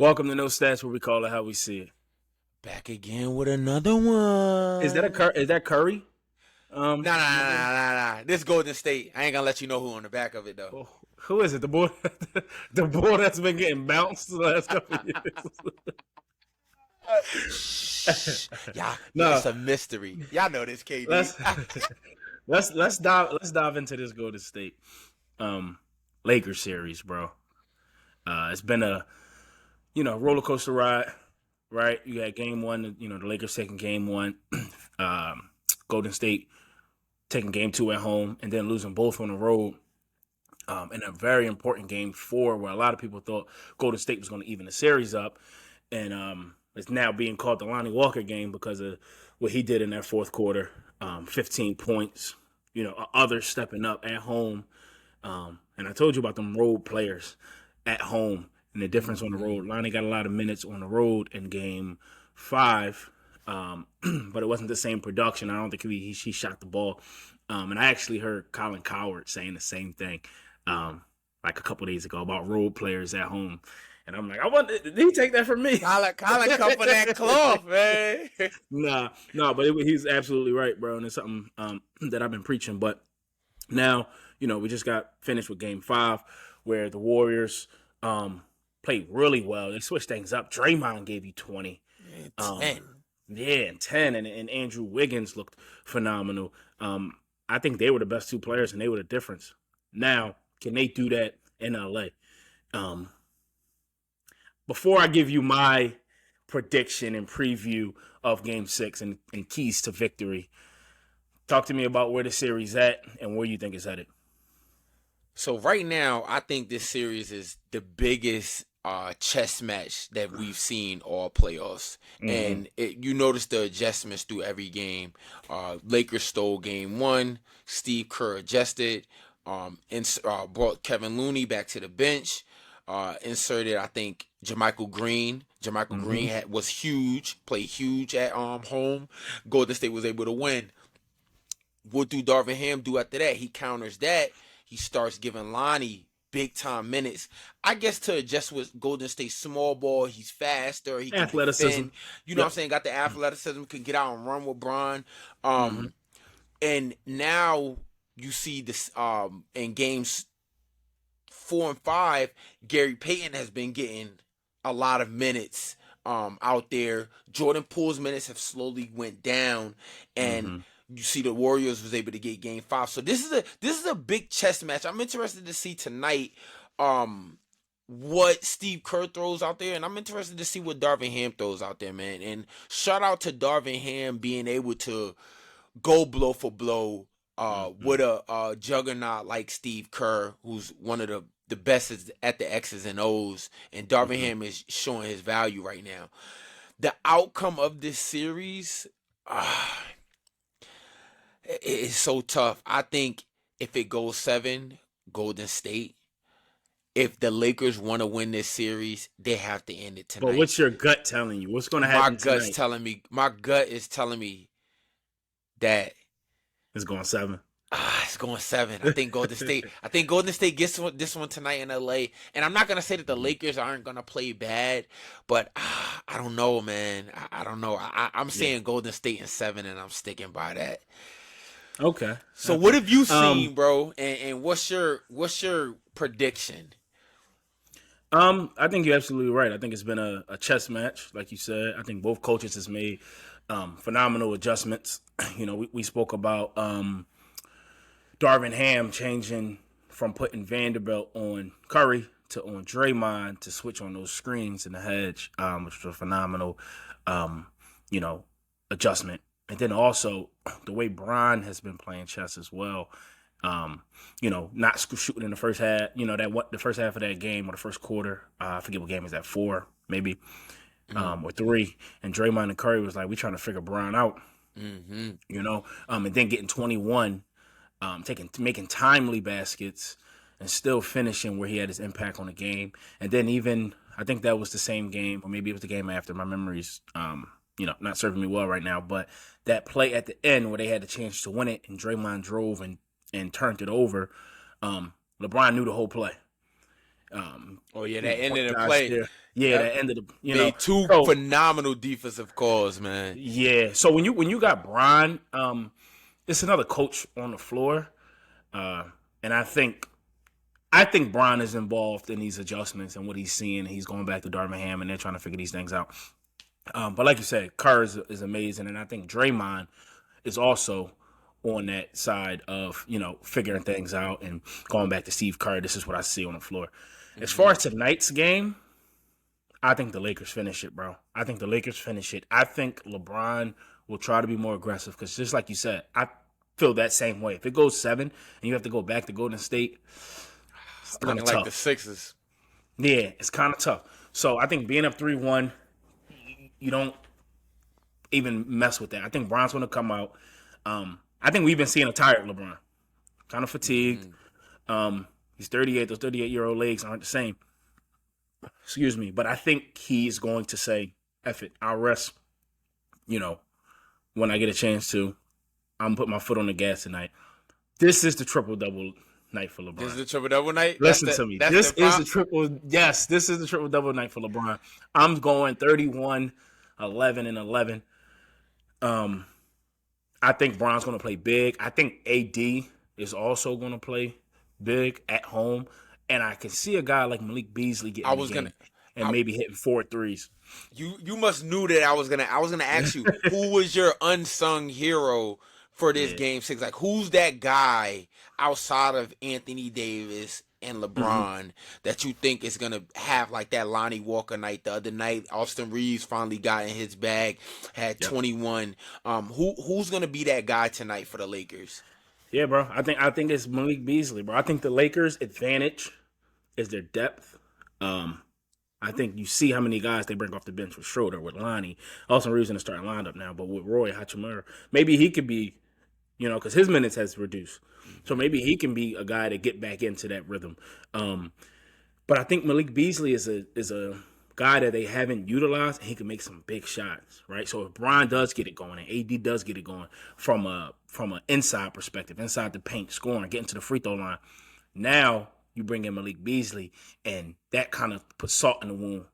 Welcome to No Stats, where we call it how we see it. Back again with another one. Is that Curry? Nah. This Golden State. I ain't gonna let you know who on the back of it though. Oh, who is it? The boy, the boy that's been getting bounced the last couple of Shh. years. Yeah, it's a mystery. Y'all know this, KD. Let's dive into this Golden State Lakers series, bro. It's been a roller coaster ride, right? You had game one, the Lakers taking game one, Golden State taking game two at home, and then losing both on the road. In a very important game four, where a lot of people thought Golden State was going to even the series up, and it's now being called the Lonnie Walker game because of what he did in that fourth quarter. 15 points, others stepping up at home. And I told you about them road players at home and the difference on the road. Lonnie got a lot of minutes on the road in game five, but it wasn't the same production. I don't think he shot the ball. And I actually heard Colin Cowherd saying the same thing like a couple days ago about road players at home. And I'm like, did he take that from me? Colin come for that cloth, man. No, but he's absolutely right, bro. And it's something that I've been preaching. But now, we just got finished with game five where the Warriors played really well. They switched things up. Draymond gave you 20. 10. And 10. And Andrew Wiggins looked phenomenal. I think they were the best two players, and they were the difference. Now, can they do that in LA? Before I give you my prediction and preview of Game 6 and keys to victory, talk to me about where the series at and where you think it's headed. So right now, I think this series is the biggest chess match that we've seen all playoffs. Mm-hmm. And you notice the adjustments through every game. Lakers stole game one. Steve Kerr adjusted. Brought Kevin Looney back to the bench. Inserted, I think, JaMychal Green. Green was huge, played huge at home. Golden State was able to win. What do Darvin Ham do after that? He counters that. He starts giving Lonnie big-time minutes. I guess to adjust with Golden State small ball, he's faster. He can athleticism. Defend, what I'm saying? Got the athleticism, can get out and run with Bron. And now you see this in games 4 and 5, Gary Payton has been getting a lot of minutes out there. Jordan Poole's minutes have slowly went down, and you see the Warriors was able to get game 5. So this is a big chess match. I'm interested to see tonight what Steve Kerr throws out there, and I'm interested to see what Darvin Ham throws out there, man. And shout out to Darvin Ham being able to go blow for blow with a juggernaut like Steve Kerr, who's one of the best at the X's and O's, and Darvin Ham is showing his value right now. The outcome of this series is so tough. I think if it goes 7, Golden State. If the Lakers want to win this series, they have to end it tonight. But what's your gut telling you? What's going to happen tonight? My gut is telling me that it's going 7. It's going 7. I think Golden State gets this one tonight in LA. And I'm not gonna say that the Lakers aren't gonna play bad, but I don't know, man. I don't know. I'm saying Golden State in 7, and I'm sticking by that. Okay. So what have you seen, bro? And what's your prediction? I think you're absolutely right. I think it's been a chess match, like you said. I think both coaches has made phenomenal adjustments. We spoke about Darvin Ham changing from putting Vanderbilt on Curry to on Draymond to switch on those screens in the hedge, which was a phenomenal, adjustment. And then also the way Bron has been playing chess as well. Not shooting in the first half. The first half of that game or the first quarter. I forget what game is that, 4 maybe, or 3. And Draymond and Curry was like, we trying to figure Bron out. And then getting 21. Making timely baskets and still finishing where he had his impact on the game. And then even, I think that was the same game, or maybe it was the game after. My memory's, not serving me well right now. But that play at the end where they had the chance to win it and Draymond drove and turned it over, LeBron knew the whole play. Oh yeah, that Point ended the guards play. there. Yeah, Yep. that ended up, Made two So phenomenal defensive calls, man. yeah, so when you got Bron, it's another coach on the floor, uh, and I think Bron is involved in these adjustments and what he's seeing. He's going back to Darvingham, and they're trying to figure these things out. But like you said, Kerr is amazing, and I think Draymond is also on that side of figuring things out and going back to Steve Kerr. This is what I see on the floor. As far Hmm. as tonight's game, I think the Lakers finish it, bro. I think the Lakers finish it. I think LeBron will try to be more aggressive because just like you said, I feel that same way. If it goes 7 and you have to go back to Golden State, it's kind Looking of like the tough. Sixers. Yeah, it's kind of tough. So I think being up 3-1, you don't even mess with that. I think Bron's going to come out. I think we've been seeing a tired LeBron, kind of fatigued. Hmm. He's 38. Those 38-year-old legs aren't the same. Excuse me, but I think he's going to say, "Eff it, I'll rest." You know, when I get a chance to, I'm gonna put my foot on the gas tonight. This is the triple double night for This is LeBron. the triple double night. Listen to me. That's This the is prop. the triple. Yes, this is the triple double night for LeBron. I'm going 31, 11, and 11. Um, I think Bron's going to play big. I think AD is also going to play big at home, and I can see a guy like Malik Beasley I getting the was game gonna. and I, maybe hitting 4 threes. you must knew that I was gonna ask you who was your unsung hero for this Yeah. game 6. Like who's that guy outside of Anthony Davis and hmm LeBron that you think is gonna have like that Lonnie Walker night the other night? Austin Reeves finally got in his bag, had Yep. 21. Who's gonna be that guy tonight for the Lakers? Yeah, bro. I think it's Malik Beasley, bro. I think the Lakers' advantage is their depth. Um, I think you see how many guys they bring off the bench with Schroeder, with Lonnie. Austin Reeves in the starting lineup now, but with Roy Hachimura, maybe he could be, because his minutes has reduced. So maybe he can be a guy to get back into that rhythm. Um, but I think Malik Beasley is a guy that they haven't utilized, and he can make some big shots, right? So if Brian does get it going and AD does get it going from an inside perspective, inside the paint, scoring, getting to the free throw line, now you bring in Malik Beasley, and that kind of puts salt in the wound.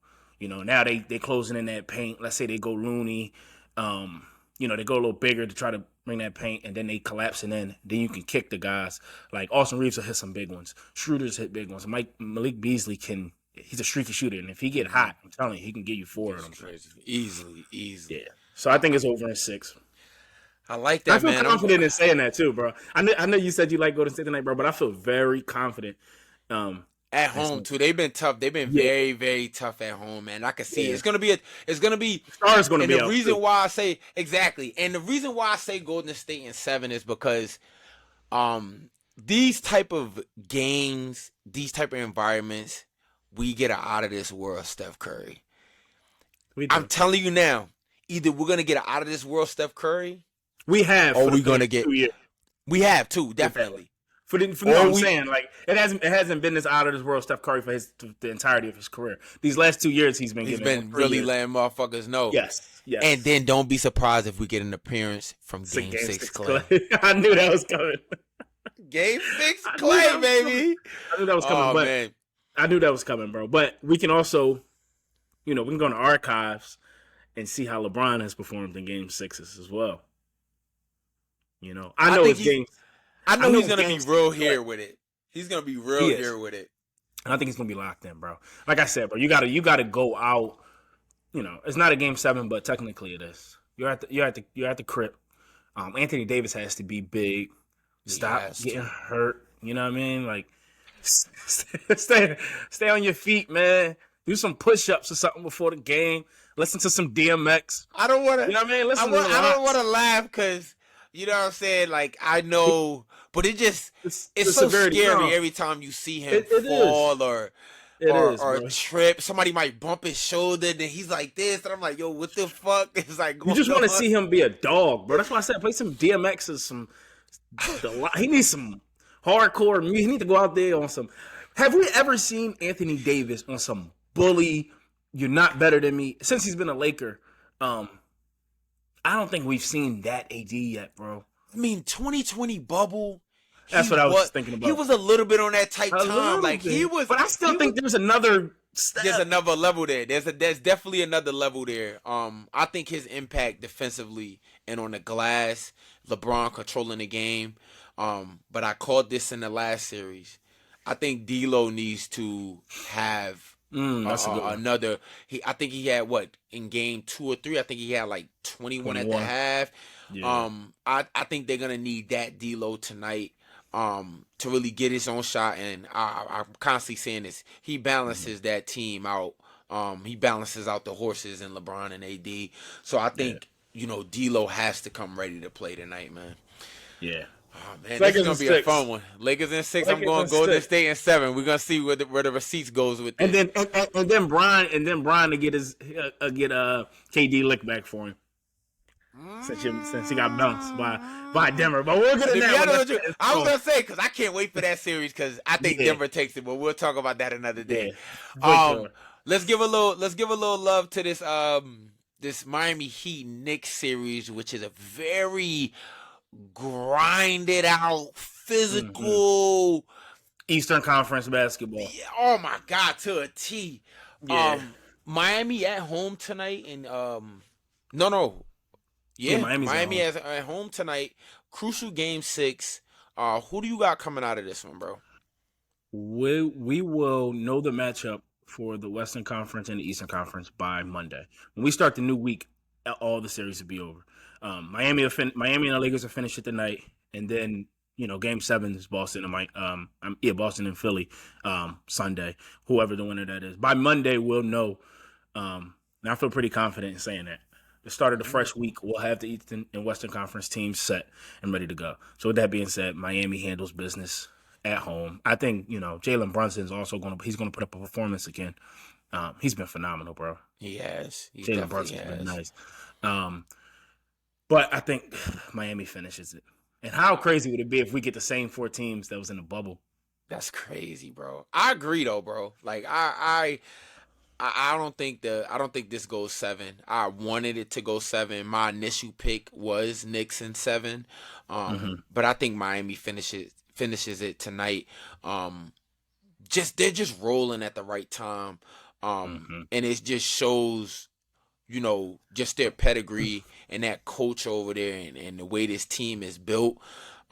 Now they closing in that paint. Let's say they go Looney, they go a little bigger to try to bring that paint, and then they collapsing in. Then you can kick the guys. Like Austin Reeves will hit some big ones. Schroeder's hit big ones. Malik Beasley he's a streaky shooter, and if he get hot, I'm telling you, he can give you 4 of It's them. crazy. Easily. Yeah. So I think it's over in 6. I like I that, feel man. confident in saying that too, bro. I know you said you like Golden State tonight, bro, but I feel very confident. At home too. They've been tough. They've been Yeah, very, very tough at home, man. I can see it. yeah. It's gonna be Star's going to and be the out reason too. why I say exactly, and the reason why I say Golden State in 7 is because these type of games, these type of environments, we get an out of this world Steph Curry. We I'm do. telling you now, either we're gonna get an out of this world Steph Curry, We have or for the we're gonna past get 2 years. we have too, Put it that way. definitely. No, Or I'm we saying like it hasn't been this out of this world Steph Curry for the entirety of his career. These last 2 years he's been he's getting been 3 really years. letting motherfuckers know. Yes, And yes. then don't be surprised if we get an appearance from It's a Game game 6 6 Clay. Clay. I knew that was coming. Game 6 I knew Clay, that was coming. baby. I knew that was coming, Oh, but man. I knew that was coming, bro. But we can also, we can go in the archives and see how LeBron has performed in game 6s as well. I I know think it's game. I I know know he's going to be game real 6 here with it. He's going to be real He is. here with it. And I think it's gonna be locked in, bro. Like I said, bro, you gotta go out. It's not a game 7, but technically it is. You're at the crib. Anthony Davis has to be big. He Stop has getting to. hurt. You know what I mean? Like, stay on your feet, man. Do some push-ups or something before the game. Listen to some DMX. I don't want to. You know what I mean? Listen I to don't want Locks. to laugh because you know what I'm saying. Like I know, but it's The so severity. scary No, every time you see him it is. fall or It or is, or bro. trip. Somebody might bump his shoulder, then he's like this, and I'm like, yo, what the fuck is like You going just want to on? see him be a dog, bro. That's why I said play some DMX or some. He needs some hardcore music. He needs to go out there on some. Have we ever seen Anthony Davis on some bully? You're not better than me. Since he's been a Laker, I don't think we've seen that AD yet, bro. I mean, 2020 bubble, That's what I was thinking He about. was a little bit on that type A time. little Like he bit, was but I still he was think there's another step. there's another level there. There's definitely another level there. I think his impact defensively and on the glass, LeBron controlling the game. But I called this in the last series. I think D'Lo needs to have That's a good one. another. I think he had what in game 2 or 3. I think he had like 21 at the 21. half. Yeah. I think they're gonna need that D'Lo tonight. To really get his own shot, and I'm constantly saying this. He balances that team out. He balances out the horses in LeBron and AD. So I Yeah. think D'Lo has to come ready to play tonight, man. Yeah. Oh man, this is Lakers in gonna be a 6. fun one. Lakers in 6. I'm Lakers going in Golden 6. State in 7. We're gonna see where the receipts goes with And this. then Brian to get his get KD lick back for him since he got bounced by Denver. But we'll get To in be that one. honest with you, I was gonna say because I can't wait for that series because I think Yeah. Denver takes it, but we'll talk about that another day. Yeah, for sure. Let's give a little love to this Miami Heat Knicks series, which is a very grinded out, physical. Eastern Conference basketball. Yeah, oh my God, to a T. Yeah. Miami at home tonight, and no. Yeah, Miami at home tonight. Crucial game 6. Who do you got coming out of this one, bro? We will know the matchup for the Western Conference and the Eastern Conference by Monday. When we start the new week, all the series will be over. Miami and the Lakers will finish it tonight, and then Game 7 is Boston and Boston and Philly Sunday. Whoever the winner that is by Monday, we'll know. And I feel pretty confident in saying that. The start of the fresh week, we'll have the Eastern and Western Conference teams set and ready to go. So with that being said, Miami handles business at home. I think Jalen Brunson's also he's gonna put up a performance again. He's been phenomenal, bro. He has. Jalen Brunson's been nice. But I think Miami finishes it. And how crazy would it be if we get the same 4 teams that was in the bubble? That's crazy, bro. I agree though, bro. Like I don't think this goes 7. I wanted it to go 7. My initial pick was Knicks in 7. But I think Miami finishes it tonight. They're just rolling at the right time. And it just shows, just their pedigree and that coach over there and the way this team is built.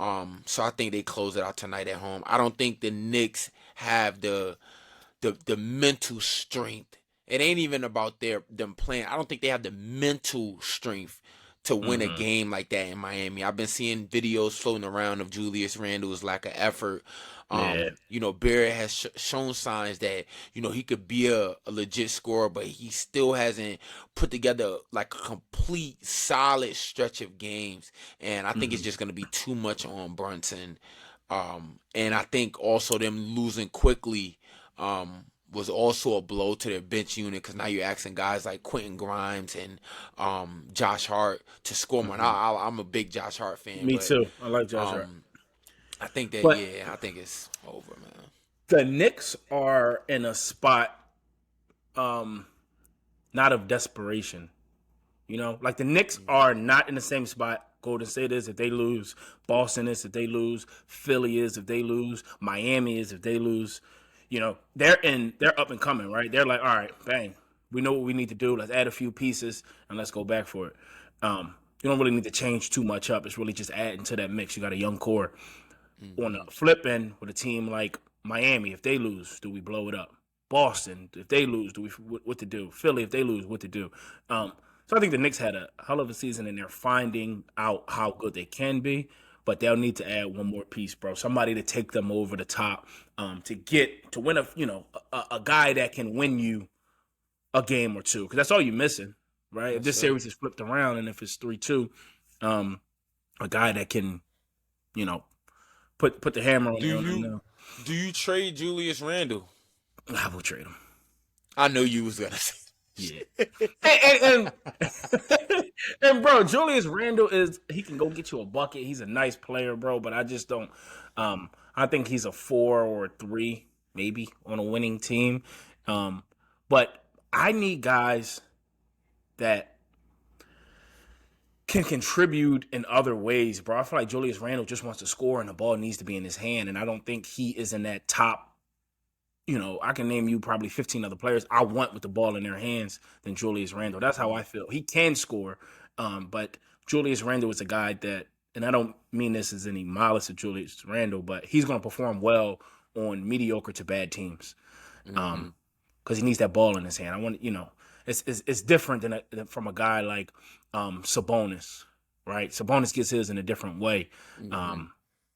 So I think they close it out tonight at home. I don't think the Knicks have the mental strength. It ain't even about them playing. I don't think they have the mental strength to win a game like that in Miami. I've been seeing videos floating around of Julius Randle's lack of effort. Barrett has shown signs that he could be a legit scorer, but he still hasn't put together like a complete solid stretch of games. And I think it's just going to be too much on Brunson. And I think also them losing quickly was also a blow to their bench unit because now you're asking guys like Quentin Grimes and Josh Hart to score more. I'm a big Josh Hart fan. Me too. I like Josh Hart. I think that I think it's over, man. The Knicks are in a spot, not of desperation. Like the Knicks are not in the same spot Golden State is if they lose, Boston is if they lose, Philly is if they lose, Miami is if they lose. They're up and coming, right? They're like, all right, bang, we know what we need to do. Let's add a few pieces and let's go back for it. You don't really need to change too much up. It's really just adding to that mix. You got a young core. On the flip end, with a team like Miami, if they lose, do we blow it up? Boston, if they lose, what to do? Philly, if they lose, what to do? So I think the Knicks had a hell of a season, and they're finding out how good they can be. But they'll need to add one more piece, bro. Somebody to take them over the top, to win a guy that can win you a game or two, because that's all you're missing, right? If this series is flipped around and if it's 3-2, a guy that can, put the hammer on you. Do you trade Julius Randle? I will trade him. I know you was gonna say. Yeah. and bro, Julius Randle he can go get you a bucket. He's a nice player, bro, but I just don't I think he's a 4 or a 3 maybe on a winning team. But I need guys that can contribute in other ways, bro. I feel like Julius Randle just wants to score and the ball needs to be in his hand. And I don't think he is in that top. I can name you probably 15 other players I want with the ball in their hands than Julius Randle. That's how I feel. He can score, but Julius Randle is a guy that, and I don't mean this as any malice of Julius Randle, but he's going to perform well on mediocre to bad teams because he needs that ball in his hand. I want, it's different than from a guy like Sabonis, right? Sabonis gets his in a different way.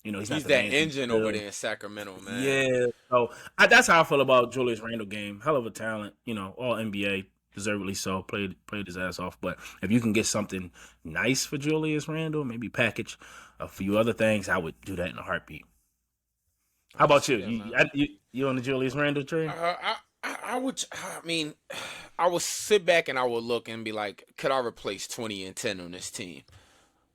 He's not that engine over there in Sacramento, man. Yeah, so that's how I feel about Julius Randle game. Hell of a talent, all NBA, deservedly so. Played his ass off. But if you can get something nice for Julius Randle, maybe package a few other things, I would do that in a heartbeat. How about you? You on the Julius Randle train? I would. I mean, I would sit back and I would look and be like, could I replace 20 and 10 on this team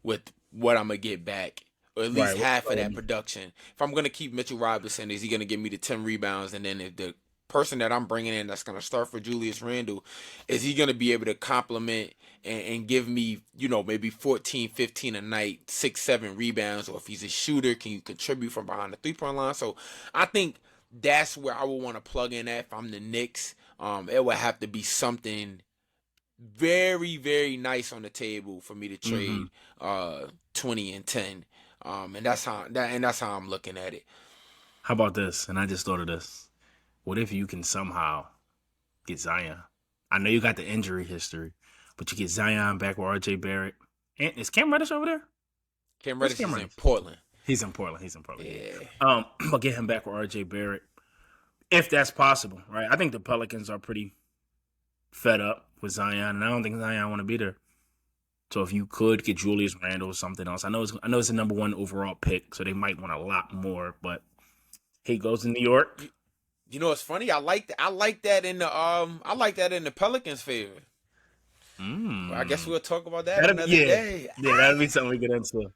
with what I'm gonna get back? Or at least half of that production. If I'm going to keep Mitchell Robinson, is he going to give me the 10 rebounds? And then if the person that I'm bringing in that's going to start for Julius Randle, is he going to be able to complement and give me, maybe 14, 15 a night, 6, 7 rebounds? Or if he's a shooter, can you contribute from behind the three-point line? So I think that's where I would want to plug in at if I'm the Knicks. It would have to be something very, very nice on the table for me to trade 20 and 10. And that's how I'm looking at it. How about this? And I just thought of this. What if you can somehow get Zion? I know you got the injury history, but you get Zion back with RJ Barrett. And is Cam Reddish over there? Cam Reddish is in Portland. He's in Portland. Yeah. But get him back with RJ Barrett, if that's possible, right? I think the Pelicans are pretty fed up with Zion, and I don't think Zion want to be there. So if you could get Julius Randle or something else, I know it's the number 1 overall pick, so they might want a lot more. But he goes to New York. It's funny. I like that in the Pelicans' favor. Well, I guess we'll talk about that another day. Yeah, that'll be something we get into.